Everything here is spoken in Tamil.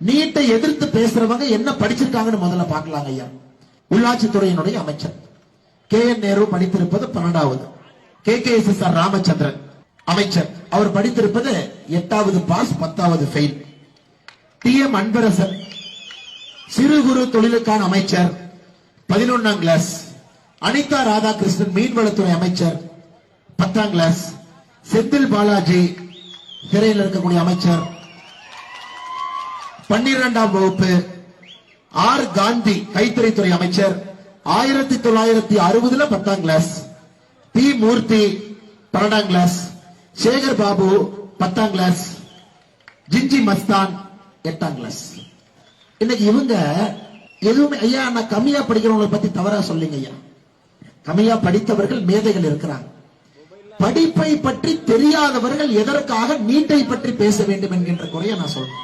நீட்டை எதிர்த்து பேசுறவங்க என்ன படிச்சிருக்காங்கன்னு முதல்ல பார்க்கலாங்க ஐயா. உள்ளாட்சித்துறையினுடைய அமைச்சர் KN நேரு படித்திருப்பது 12வது. KKSSR ராமச்சந்திரன் அமைச்சர், அவர் படித்திருப்பது 8வது பாஸ் 10வது ஃபெயில். TM அன்பரசன் சிறு குறு தொழிலுக்கான அமைச்சர் 11ஆம் கிளாஸ். அனிதா ராதாகிருஷ்ணன் மீன்வளத்துறை அமைச்சர் 10ஆம் கிளாஸ். செந்தில் பாலாஜி சிறையில் இருக்கக்கூடிய அமைச்சர் 12ஆம் வகுப்பு. R காந்தி கைத்தறித்துறை அமைச்சர் 1960 10ஆம் கிளாஸ். P மூர்த்தி 12ஆம் கிளாஸ். சேகர் பாபு 10ஆம் கிளாஸ். ஜிஞ்சி மஸ்தான் 8ஆம் கிளாஸ். இன்னைக்கு இவங்க எதுவுமே ஐயா, நான் கம்மியா படிக்கிறவங்களை பத்தி தவறா சொல்லுங்க ஐயா. கம்மியா படித்தவர்கள் மேதைகள் இருக்கிறாங்க. படிப்பை பற்றி தெரியாதவர்கள் எதற்காக நீட்டை பற்றி பேச வேண்டும் என்கின்ற குறைய நான் சொல்றேன்.